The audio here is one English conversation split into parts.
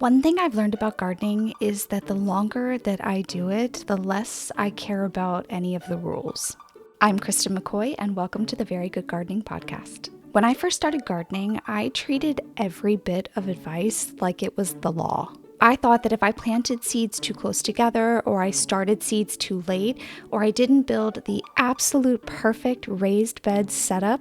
One thing I've learned about gardening is that the longer that I do it, the less I care about any of the rules. I'm Kristen McCoy, and welcome to the Very Good Gardening Podcast. When I first started gardening, I treated every bit of advice like it was the law. I thought that if I planted seeds too close together, or I started seeds too late, or I didn't build the absolute perfect raised bed setup,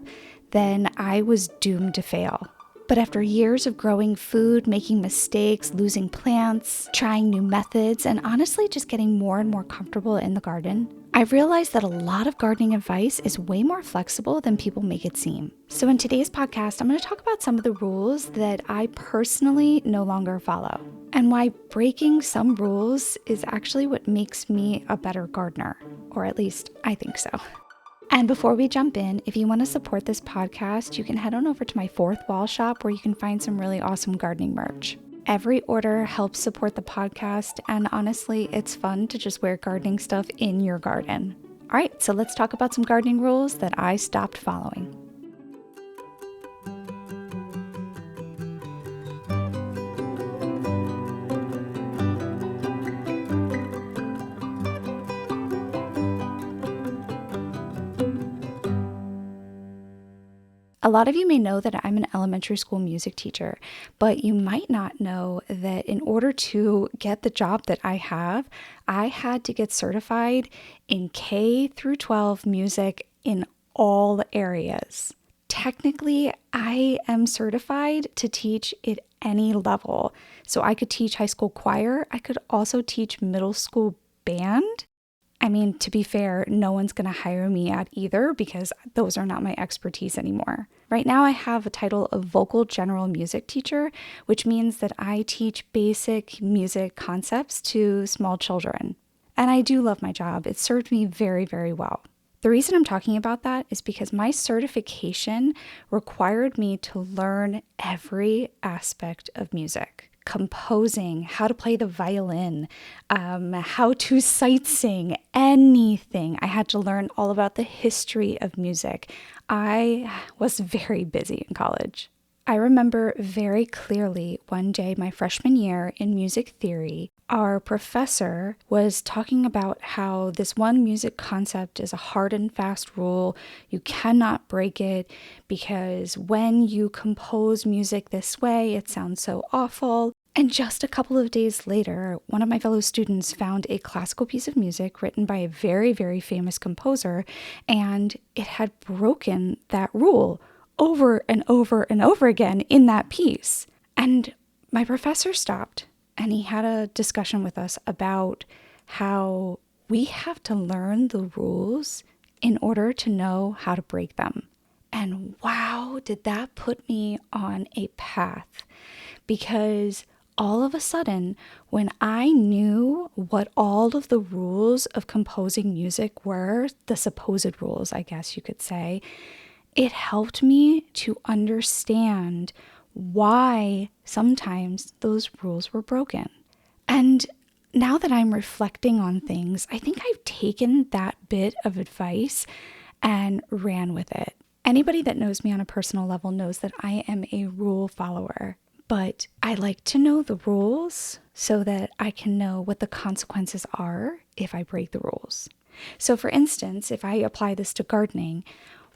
then I was doomed to fail. But after years of growing food, making mistakes, losing plants, trying new methods, and honestly just getting more and more comfortable in the garden, I've realized that a lot of gardening advice is way more flexible than people make it seem. So in today's podcast, I'm going to talk about some of the rules that I personally no longer follow, and why breaking some rules is actually what makes me a better gardener, or at least I think so. And before we jump in, if you want to support this podcast, you can head on over to my Fourth Wall shop where you can find some really awesome gardening merch. Every order helps support the podcast, and honestly, it's fun to just wear gardening stuff in your garden. All right, so let's talk about some gardening rules that I stopped following. A lot of you may know that I'm an elementary school music teacher, but you might not know that in order to get the job that I have, I had to get certified in K through 12 music in all areas. Technically, I am certified to teach at any level. So I could teach high school choir. I could also teach middle school band. I mean, to be fair, no one's going to hire me at either because those are not my expertise anymore. Right now, I have a title of vocal general music teacher, which means that I teach basic music concepts to small children. And I do love my job. It served me very, very well. The reason I'm talking about that is because my certification required me to learn every aspect of music. Composing, how to play the violin, how to sight sing, anything. I had to learn all about the history of music. I was very busy in college. I remember very clearly one day my freshman year in music theory, our professor was talking about how this one music concept is a hard and fast rule. You cannot break it because when you compose music this way, it sounds so awful. And just a couple of days later, one of my fellow students found a classical piece of music written by a very, very famous composer, and it had broken that rule over and over and over again in that piece. And my professor stopped and he had a discussion with us about how we have to learn the rules in order to know how to break them. And wow, did that put me on a path, because all of a sudden, when I knew what all of the rules of composing music were, the supposed rules, I guess you could say, it helped me to understand why sometimes those rules were broken. And now that I'm reflecting on things, I think I've taken that bit of advice and ran with it. Anybody that knows me on a personal level knows that I am a rule follower, but I like to know the rules so that I can know what the consequences are if I break the rules. So for instance, if I apply this to gardening,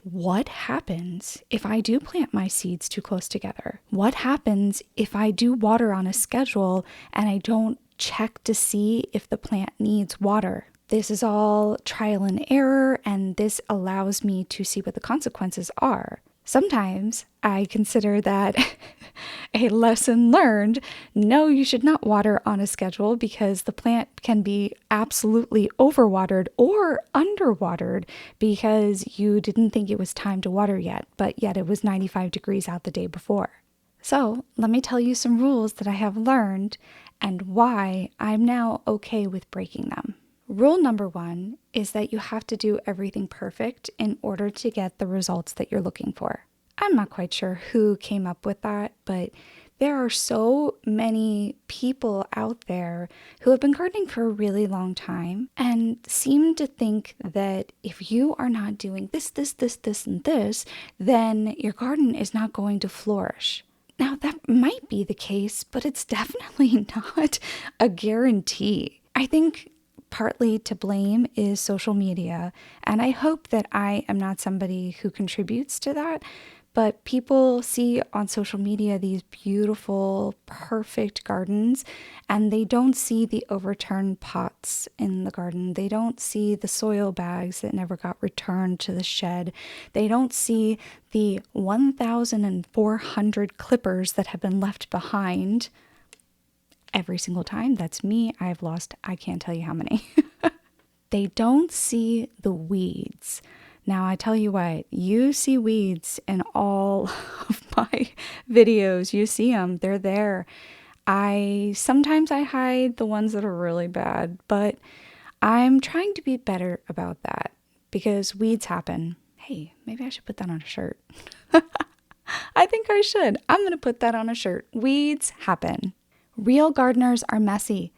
what happens if I do plant my seeds too close together? What happens if I do water on a schedule and I don't check to see if the plant needs water? This is all trial and error, and this allows me to see what the consequences are. Sometimes I consider that a lesson learned. No, you should not water on a schedule because the plant can be absolutely overwatered or underwatered because you didn't think it was time to water yet, but yet it was 95 degrees out the day before. So let me tell you some rules that I have learned and why I'm now okay with breaking them. Rule number 1 is that you have to do everything perfect in order to get the results that you're looking for. I'm not quite sure who came up with that, but there are so many people out there who have been gardening for a really long time and seem to think that if you are not doing this, and this, then your garden is not going to flourish. Now, that might be the case, but it's definitely not a guarantee. I think partly to blame is social media, and I hope that I am not somebody who contributes to that. But people see on social media these beautiful, perfect gardens, and they don't see the overturned pots in the garden. They don't see the soil bags that never got returned to the shed. They don't see the 1,400 clippers that have been left behind every single time. That's me. I've lost, I can't tell you how many. They don't see the weeds. Now, I tell you what, you see weeds in all of my videos. You see them, they're there. Sometimes I hide the ones that are really bad, but I'm trying to be better about that because weeds happen. Hey, maybe I should put that on a shirt. I think I should. I'm going to put that on a shirt. Weeds happen. Real gardeners are messy.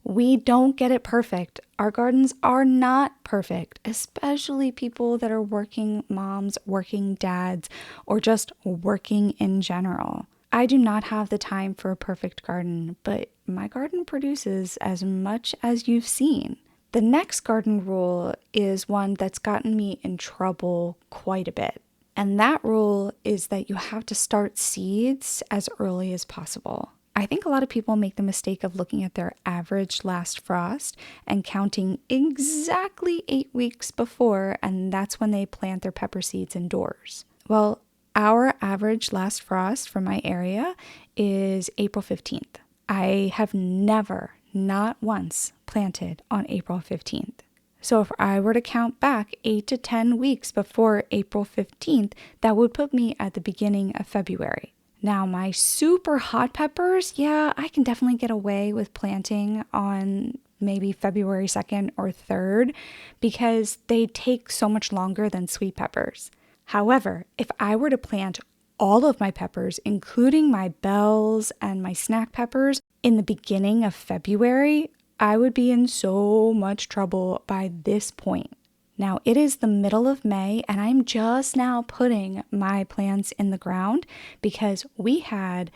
We don't get it perfect. Our gardens are not perfect, especially people that are working moms, working dads, or just working in general. I do not have the time for a perfect garden, but my garden produces as much as you've seen. The next garden rule is one that's gotten me in trouble quite a bit. And that rule is that you have to start seeds as early as possible. I think a lot of people make the mistake of looking at their average last frost and counting exactly 8 weeks before, and that's when they plant their pepper seeds indoors. Well, our average last frost for my area is April 15th. I have never, not once, planted on April 15th. So if I were to count back 8 to 10 weeks before April 15th, that would put me at the beginning of February. Now, my super hot peppers, yeah, I can definitely get away with planting on maybe February 2nd or 3rd because they take so much longer than sweet peppers. However, if I were to plant all of my peppers, including my bells and my snack peppers, in the beginning of February, I would be in so much trouble by this point. Now, it is the middle of May, and I'm just now putting my plants in the ground because we had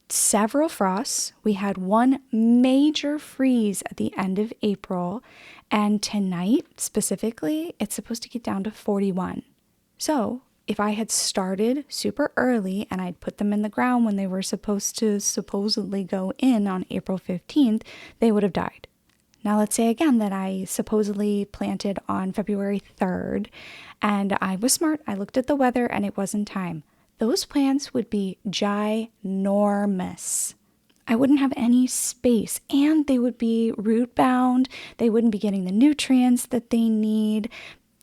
several frosts. We had one major freeze at the end of April, and tonight, specifically, it's supposed to get down to 41. So, if I had started super early and I'd put them in the ground when they were supposed to supposedly go in on April 15th, they would have died. Now, let's say again that I supposedly planted on February 3rd, and I was smart. I looked at the weather and it wasn't time. Those plants would be ginormous. I wouldn't have any space, and they would be root bound. They wouldn't be getting the nutrients that they need.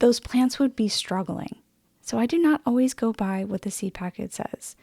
Those plants would be struggling. So I do not always go by what the seed packet says.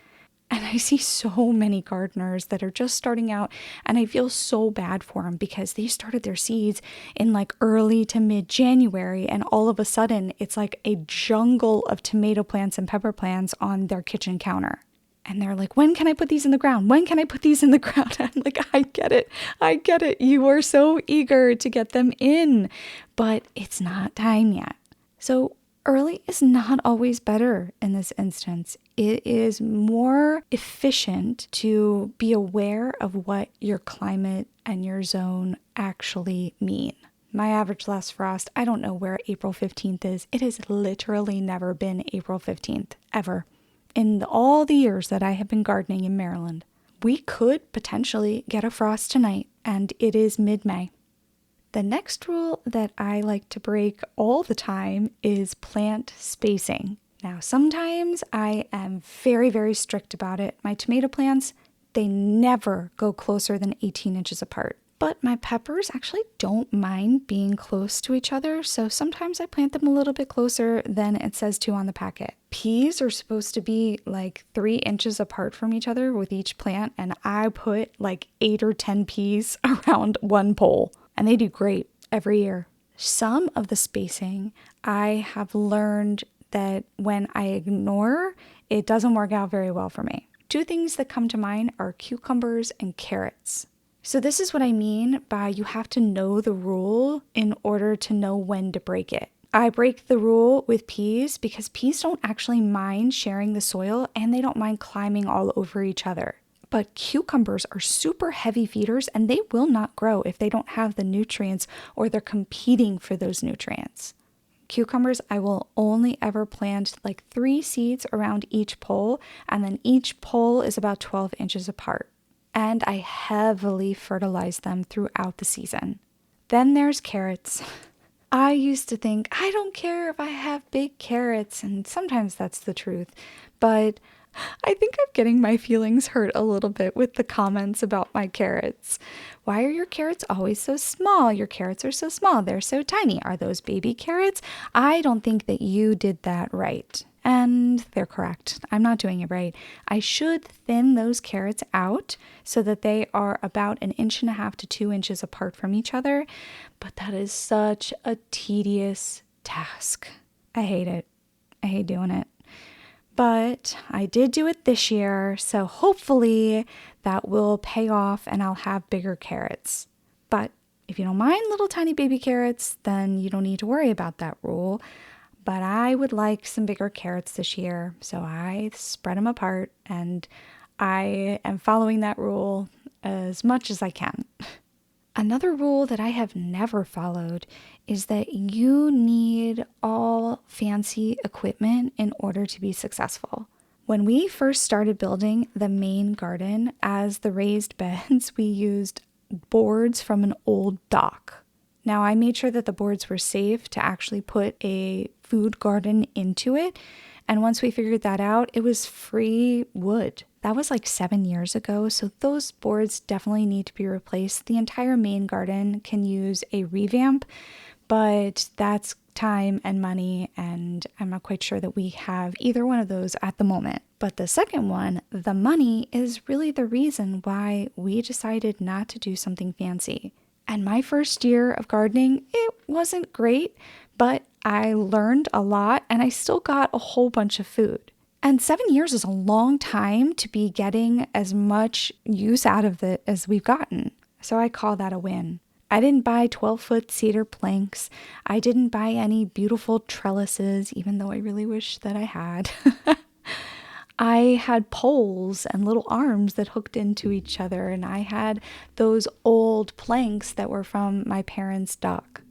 And I see so many gardeners that are just starting out, and I feel so bad for them because they started their seeds in like early to mid-January, and all of a sudden it's like a jungle of tomato plants and pepper plants on their kitchen counter. And they're like, when can I put these in the ground? When can I put these in the ground? I'm like, I get it. I get it. You are so eager to get them in, but it's not time yet. So early is not always better in this instance. It is more efficient to be aware of what your climate and your zone actually mean. My average last frost, I don't know where April 15th is. It has literally never been April 15th, ever. In all the years that I have been gardening in Maryland, we could potentially get a frost tonight, and it is mid-May. The next rule that I like to break all the time is plant spacing. Now, sometimes I am very, very strict about it. My tomato plants, they never go closer than 18 inches apart. But my peppers actually don't mind being close to each other, so sometimes I plant them a little bit closer than it says to on the packet. Peas are supposed to be like 3 inches apart from each other with each plant, and I put like 8 or 10 peas around one pole. And they do great every year. Some of the spacing I have learned that when I ignore, it doesn't work out very well for me. 2 things that come to mind are cucumbers and carrots. So this is what I mean by you have to know the rule in order to know when to break it. I break the rule with peas because peas don't actually mind sharing the soil and they don't mind climbing all over each other. But cucumbers are super heavy feeders and they will not grow if they don't have the nutrients or they're competing for those nutrients. Cucumbers, I will only ever plant like 3 seeds around each pole, and then each pole is about 12 inches apart. And I heavily fertilize them throughout the season. Then there's carrots. I used to think, I don't care if I have big carrots, and sometimes that's the truth, but I think I'm getting my feelings hurt a little bit with the comments about my carrots. Why are your carrots always so small? Your carrots are so small. They're so tiny. Are those baby carrots? I don't think that you did that right. And they're correct. I'm not doing it right. I should thin those carrots out so that they are about 1.5 inches to 2 inches apart from each other. But that is such a tedious task. I hate it. I hate doing it. But I did do it this year, so hopefully that will pay off and I'll have bigger carrots. But if you don't mind little tiny baby carrots, then you don't need to worry about that rule. But I would like some bigger carrots this year, so I spread them apart and I am following that rule as much as I can. Another rule that I have never followed is that you need all fancy equipment in order to be successful. When we first started building the main garden as the raised beds, we used boards from an old dock. Now, I made sure that the boards were safe to actually put a food garden into it. And once we figured that out, it was free wood. That was like 7 years ago, so those boards definitely need to be replaced. The entire main garden can use a revamp, but that's time and money, and I'm not quite sure that we have either one of those at the moment. But the second one, the money, is really the reason why we decided not to do something fancy. And my first year of gardening, it wasn't great, but I learned a lot and I still got a whole bunch of food. And 7 years is a long time to be getting as much use out of it as we've gotten. So I call that a win. I didn't buy 12-foot cedar planks. I didn't buy any beautiful trellises, even though I really wish that I had. I had poles and little arms that hooked into each other, and I had those old planks that were from my parents' dock.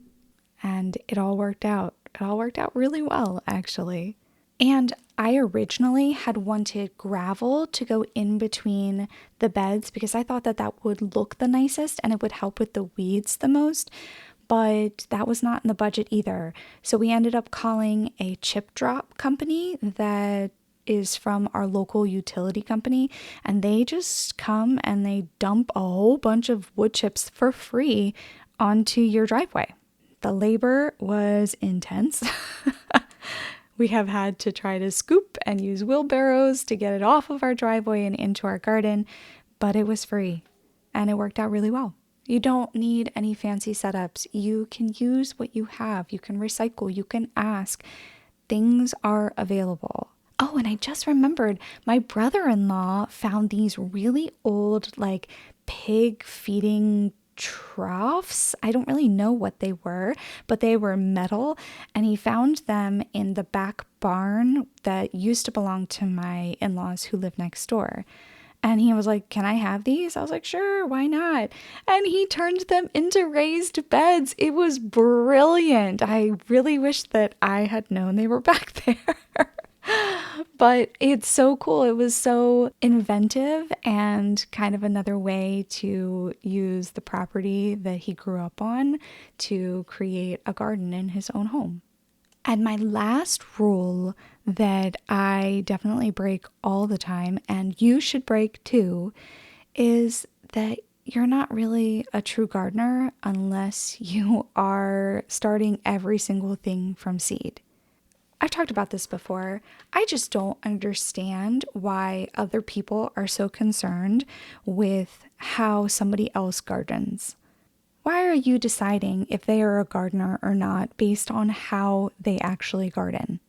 And it all worked out. It all worked out really well, actually. And I originally had wanted gravel to go in between the beds because I thought that that would look the nicest and it would help with the weeds the most. But that was not in the budget either. So we ended up calling a chip drop company that is from our local utility company, and they just come and they dump a whole bunch of wood chips for free onto your driveway. The labor was intense. We have had to try to scoop and use wheelbarrows to get it off of our driveway and into our garden, but it was free and it worked out really well. You don't need any fancy setups. You can use what you have. You can recycle. You can ask. Things are available. Oh, and I just remembered my brother-in-law found these really old, like, pig feeding troughs. I don't really know what they were, but they were metal, and he found them in the back barn that used to belong to my in-laws who live next door. And he was like, "Can I have these?" I was like, "Sure, why not?" And he turned them into raised beds. It was brilliant. I really wish that I had known they were back there. But it's so cool. It was so inventive and kind of another way to use the property that he grew up on to create a garden in his own home. And my last rule that I definitely break all the time, and you should break too, is that you're not really a true gardener unless you are starting every single thing from seed. I've talked about this before. I just don't understand why other people are so concerned with how somebody else gardens. Why are you deciding if they are a gardener or not based on how they actually garden?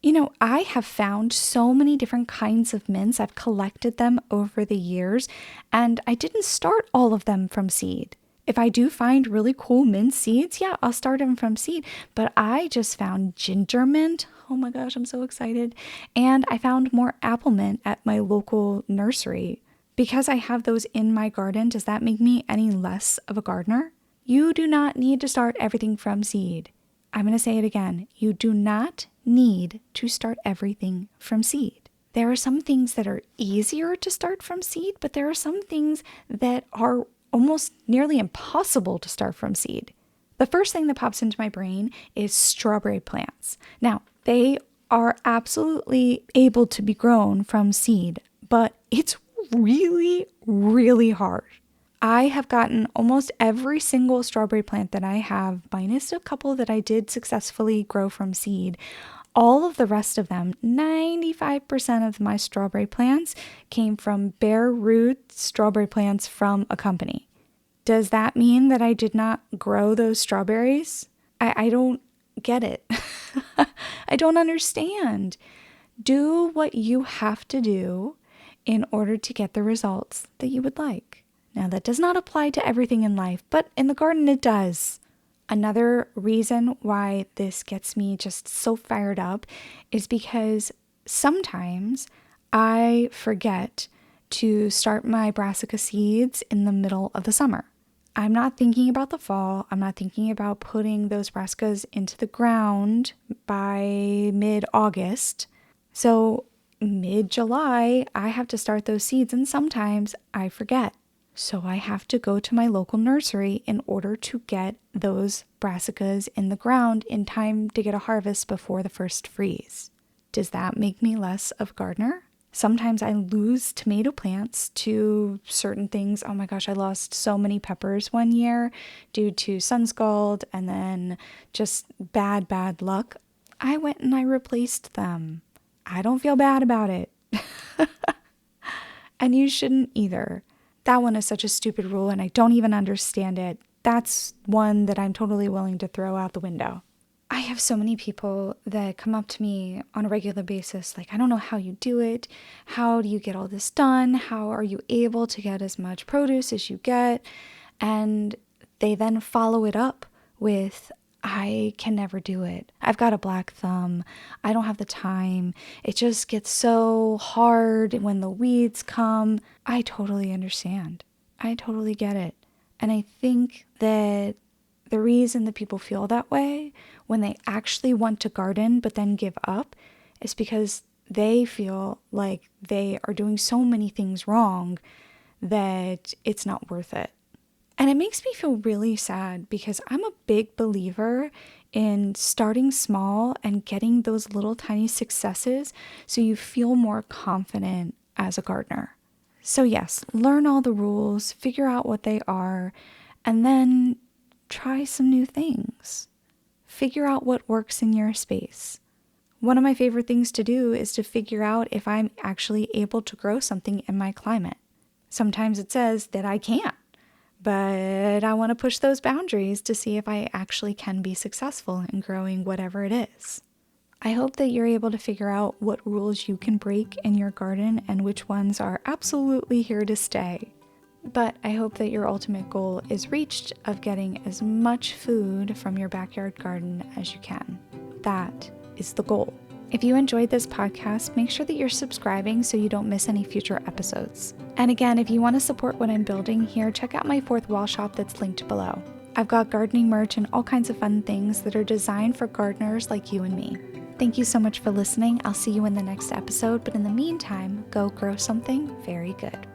You know, I have found so many different kinds of mints. I've collected them over the years, and I didn't start all of them from seed. If I do find really cool mint seeds, yeah, I'll start them from seed. But I just found ginger mint. Oh my gosh, I'm so excited. And I found more apple mint at my local nursery. Because I have those in my garden, does that make me any less of a gardener? You do not need to start everything from seed. I'm going to say it again. You do not need to start everything from seed. There are some things that are easier to start from seed, but there are some things that are almost nearly impossible to start from seed. The first thing that pops into my brain is strawberry plants. Now, they are absolutely able to be grown from seed, but it's really, really hard. I have gotten almost every single strawberry plant that I have, minus a couple that I did successfully grow from seed. All of the rest of them, 95% of my strawberry plants came from bare root strawberry plants from a company. Does that mean that I did not grow those strawberries? I don't get it. I don't understand. Do what you have to do in order to get the results that you would like. Now, that does not apply to everything in life, but in the garden it does. Another reason why this gets me just so fired up is because sometimes I forget to start my brassica seeds in the middle of the summer. I'm not thinking about the fall. I'm not thinking about putting those brassicas into the ground by mid-August. So mid-July, I have to start those seeds, and sometimes I forget. So I have to go to my local nursery in order to get those brassicas in the ground in time to get a harvest before the first freeze. Does that make me less of a gardener? Sometimes I lose tomato plants to certain things. Oh my gosh, I lost so many peppers one year due to sun scald and then just bad luck. I went and I replaced them. I don't feel bad about it. And you shouldn't either. That one is such a stupid rule and I don't even understand it. That's one that I'm totally willing to throw out the window. I have so many people that come up to me on a regular basis, like, I don't know how you do it. How do you get all this done? How are you able to get as much produce as you get? And they then follow it up with, I can never do it. I've got a black thumb. I don't have the time. It just gets so hard when the weeds come. I totally understand. I totally get it. And I think that the reason that people feel that way when they actually want to garden but then give up is because they feel like they are doing so many things wrong that it's not worth it. And it makes me feel really sad because I'm a big believer in starting small and getting those little tiny successes so you feel more confident as a gardener. So yes, learn all the rules, figure out what they are, and then try some new things. Figure out what works in your space. One of my favorite things to do is to figure out if I'm actually able to grow something in my climate. Sometimes it says that I can't, but I want to push those boundaries to see if I actually can be successful in growing whatever it is. I hope that you're able to figure out what rules you can break in your garden and which ones are absolutely here to stay. But I hope that your ultimate goal is reached of getting as much food from your backyard garden as you can. That is the goal. If you enjoyed this podcast, make sure that you're subscribing so you don't miss any future episodes. And again, if you want to support what I'm building here, check out my Fourth Wall shop that's linked below. I've got gardening merch and all kinds of fun things that are designed for gardeners like you and me. Thank you so much for listening. I'll see you in the next episode, but in the meantime, go grow something very good.